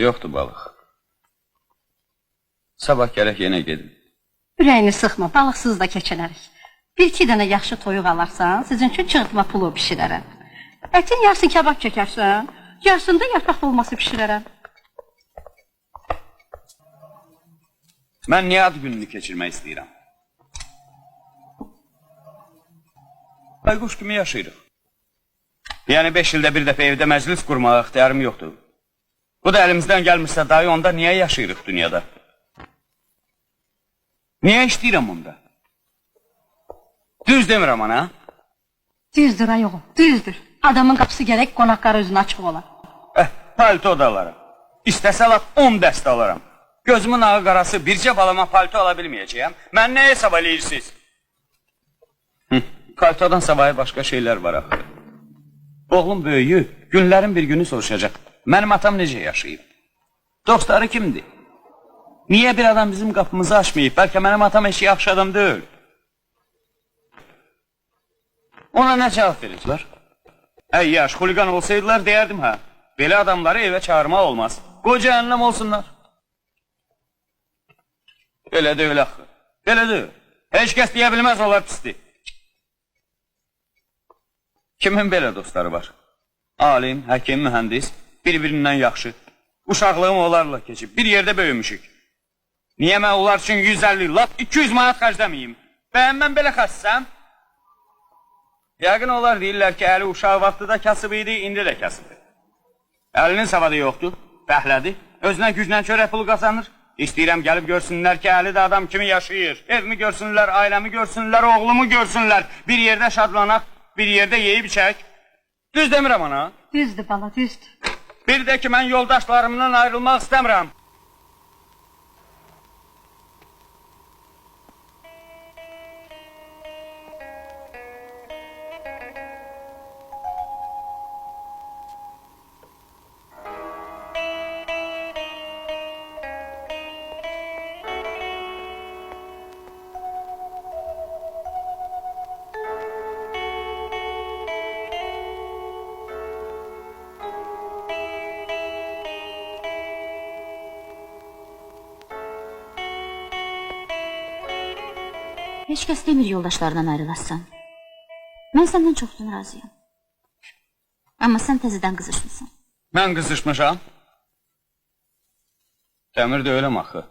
Yoxdur balıq. Sabah gərək yenə gedim. Ürəyini sıxma, balıqsız da keçinərik. Bir-iki dənə yaxşı toyuq alarsan, sizin üçün çığırtma pulu pişirərəm. Ətin yarısını kebab çəkərsən, yarısını da yarpaq dolması pişirərəm. Mən niyə ad gününü keçirmək istəyirəm? Bayquş kimi yaşayırıq. Yəni 5 ildə bir dəfə evdə məclis qurmağa ixtiyarım yoxdur. Bu da əlimizdən gəlmirsə dayı, onda niyə yaşayırıq dünyada? Niyə işləyirəm onda? Düz demirəm ana. Düzdür ay oğlum, düzdür. Adamın qapısı gərək qonaqları özünə açıq olar. Palto da alaram. İstəsə lap 10 dəstə alaram. Gözümün ağı qarası bircə balama palto ala bilməyəcəyəm. Mən nə hesab eləyirsiniz? Paltodan savayı başqa şeylər var axı. Oğlum böyüyü, günlərin bir günü soruşacaq. Mənim atam necə yaşayıb? Dostları kimdir? Niyə bir adam bizim qapımızı açmayıb? Bəlkə mənim atam eşi yaxşı adam deyil. Ona nə cavab verirlər? Yaş, xuligan olsaydılar deyərdim hə. Belə adamları evə çağırmaq olmaz. Qoy cəhənnəm olsunlar. Belə deyil axı. Belə deyil. Heç kəs deyə bilməz onlar pisdir. Kimin belə dostları var? Alim, həkim, mühəndis, bir-birindən yaxşı. Uşaqlığım onlarla keçib, bir yerdə böyümüşük. Niyə mən onlar üçün 150, lap 200 manat xərcləməyim? Bəyən mən belə xəssəm? Yəqin onlar deyirlər ki, əli uşaq vaxtıda kasıb idi, indi də kasıbdır. Əlinin savadı yoxdur, fəhlədir, özünə güclə çörək pulu qazanır. İstəyirəm gəlib görsünlər ki, əli də adam kimi yaşayır. Evimi görsünlər, ailəmi görsünlər, oğlumu görsünlər. Bir yerdə şadlanaq, bir yerdə yeyib içək. Düz demirəm ana. Düzdür bala, düzdür. Bir də ki, mən yoldaşlarımdan ayrılmaq istəmirəm. Heç kəs demir yoldaşlarından ayrılassan. Mən səndən çoxdan razıyam. Amma sən təzədən qızışmışsan. Mən qızışmışam. Dəmir də öləm axı.